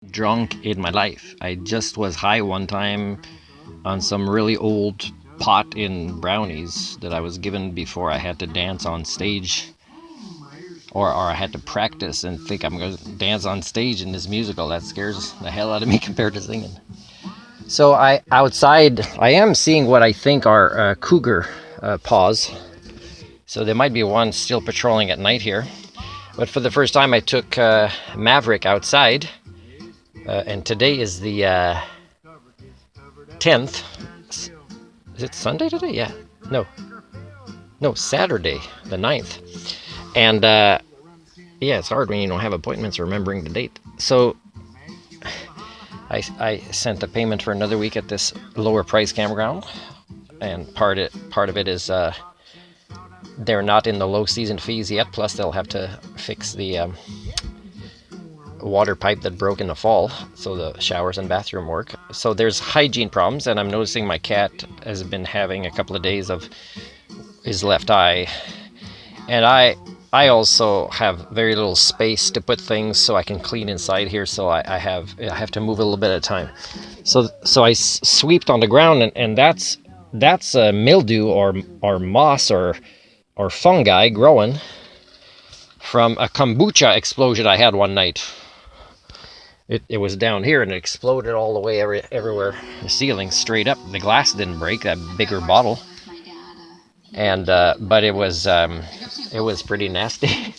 drunk in my life. I just was high one time on some really old pot in brownies that I was given before I had to dance on stage, or I had to practice and think I'm going to dance on stage in this musical. That scares the hell out of me compared to singing. So I am seeing what I think are cougar paws. So there might be one still patrolling at night here. But for the first time, I took Maverick outside, and today is the 10th. Is it Sunday today? Yeah. No. No, Saturday, the 9th. And yeah, it's hard when you don't have appointments remembering the date. So I sent the payment for another week at this lower price campground, and part of it is they're not in the low season fees yet. Plus, they'll have to fix the water pipe that broke in the fall, so the showers and bathroom work. So there's hygiene problems, and I'm noticing my cat has been having a couple of days of his left eye, and I also have very little space to put things so I can clean inside here. So I have to move a little bit at a time. So I sweeped on the ground, and that's mildew or moss or fungi growing from a kombucha explosion I had one night. It was down here and it exploded all the way everywhere. The ceiling straight up. The glass didn't break. That bigger bottle. And but it was pretty nasty.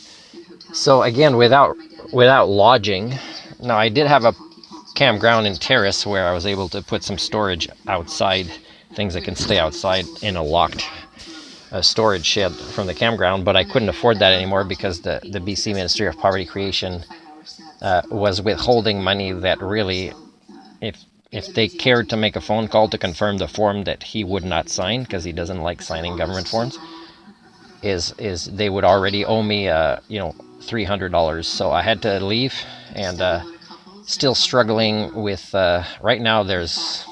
So again, without lodging. Now I did have a campground in terrace where I was able to put some storage outside, things that can stay outside in a locked storage shed from the campground, but I couldn't afford that anymore because the BC Ministry of Poverty Creation was withholding money that really, if they cared to make a phone call to confirm the form that he would not sign, because he doesn't like signing government forms, is they would already owe me $300. So I had to leave, and still struggling with right now there's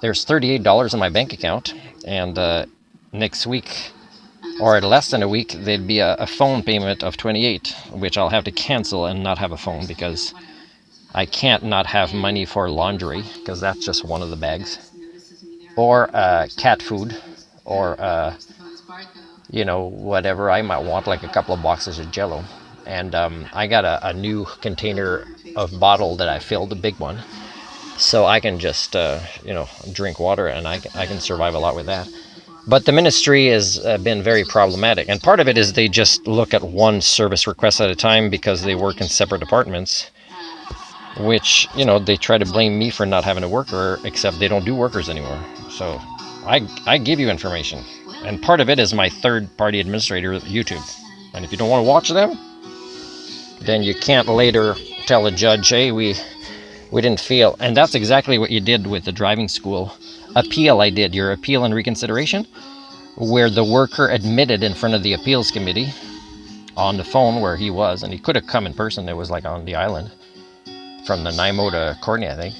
$38 in my bank account, and next week, or in less than a week, there'd be a phone payment of $28, which I'll have to cancel and not have a phone, because I can't not have money for laundry, because that's just one of the bags, or cat food, or whatever I might want, like a couple of boxes of Jello. And I got a new container of bottle that I filled, a big one, so I can just drink water, and I can survive a lot with that. But the ministry has been very problematic, and part of it is they just look at one service request at a time because they work in separate departments, which, they try to blame me for not having a worker, except they don't do workers anymore. So I give you information, and part of it is my third-party administrator, YouTube. And if you don't want to watch them, then you can't later tell a judge, hey, we didn't feel. And that's exactly what you did with the driving school appeal I did, your appeal and reconsideration, where the worker admitted in front of the appeals committee on the phone where he was, and he could have come in person. It was like on the island from the Nanaimo to Courtney, I think.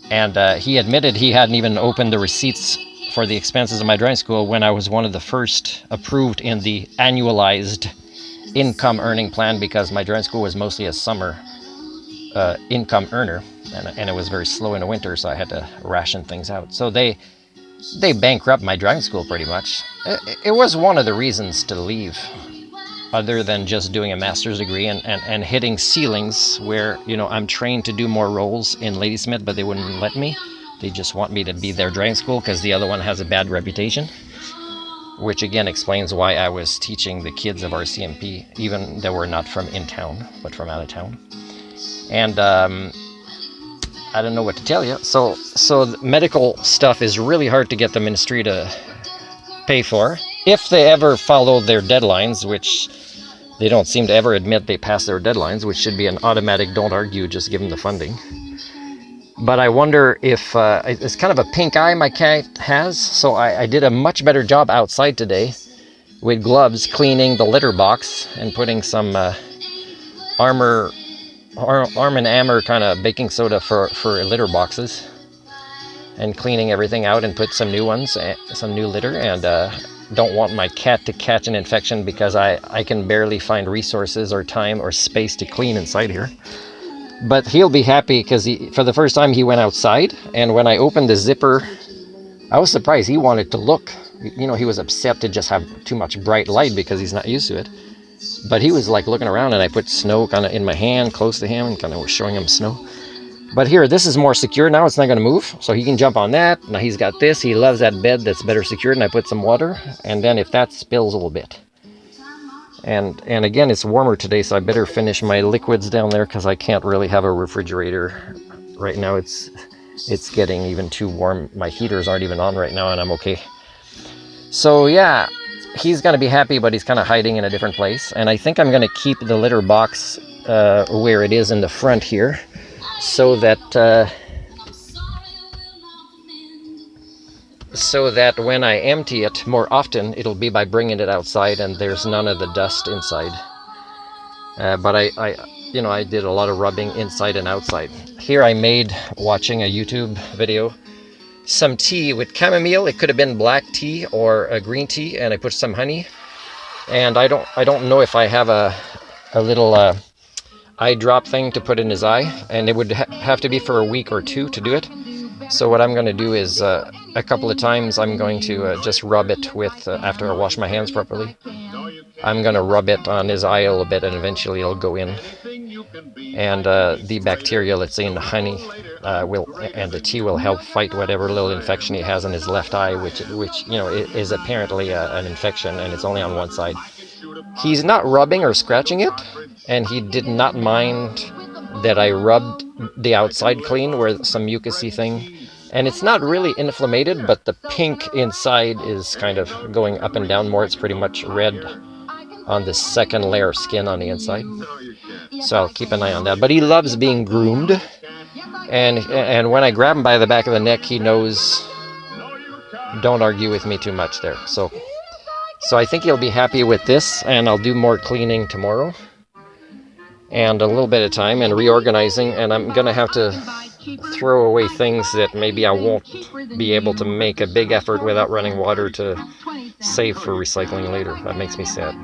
And he admitted he hadn't even opened the receipts for the expenses of my driving school when I was one of the first approved in the annualized income earning plan, because my driving school was mostly a summer income earner, and it was very slow in the winter, so I had to ration things out. So they bankrupt my driving school pretty much. It was one of the reasons to leave, other than just doing a master's degree and hitting ceilings where, I'm trained to do more roles in Ladysmith, but they wouldn't let me. They just want me to be their driving school because the other one has a bad reputation, which again explains why I was teaching the kids of RCMP, even though we're not from in town, but from out of town. And I don't know what to tell you. So medical stuff is really hard to get the ministry to pay for, if they ever follow their deadlines, which they don't seem to ever admit they pass their deadlines, which should be an automatic don't argue, just give them the funding. But I wonder if it's kind of a pink eye my cat has, so I did a much better job outside today with gloves, cleaning the litter box and putting some Arm and Hammer kind of baking soda for litter boxes, and cleaning everything out and put some new ones, some new litter, and don't want my cat to catch an infection because I can barely find resources or time or space to clean inside here. But he'll be happy because for the first time he went outside, and when I opened the zipper, I was surprised. He wanted to look. You know, he was upset to just have too much bright light because he's not used to it. But he was like looking around, and I put snow kind of in my hand close to him and kind of was showing him snow. But here, this is more secure now. It's not going to move, so he can jump on that. Now he's got this. He loves that bed that's better secured, and I put some water. And then if that spills a little bit. And again, it's warmer today, so I better finish my liquids down there because I can't really have a refrigerator right now. It's getting even too warm. My heaters aren't even on right now, and I'm okay. So yeah, he's going to be happy, but he's kind of hiding in a different place. And I think I'm going to keep the litter box where it is in the front here, so that when I empty it more often, it'll be by bringing it outside and there's none of the dust inside. But I did a lot of rubbing inside and outside. Here I made, watching a YouTube video, some tea with chamomile. It could have been black tea or a green tea, and I put some honey. And I don't know if I have a little eye drop thing to put in his eye, and it would have to be for a week or two to do it. So what I'm going to do is a couple of times I'm going to just rub it with, after I wash my hands properly, I'm going to rub it on his eye a little bit, and eventually it'll go in. And the bacteria, let's say in the honey, and the tea will help fight whatever little infection he has in his left eye, which is apparently an infection, and it's only on one side. He's not rubbing or scratching it, and he did not mind that I rubbed the outside clean where some mucousy thing. And it's not really inflamed, but the pink inside is kind of going up and down more. It's pretty much red on the second layer of skin on the inside. So I'll keep an eye on that. But he loves being groomed. And when I grab him by the back of the neck, he knows, don't argue with me too much there. So I think he'll be happy with this, and I'll do more cleaning tomorrow. And a little bit of time and reorganizing, and I'm going to have to throw away things that maybe I won't be able to make a big effort without running water to save for recycling later. That makes me sad.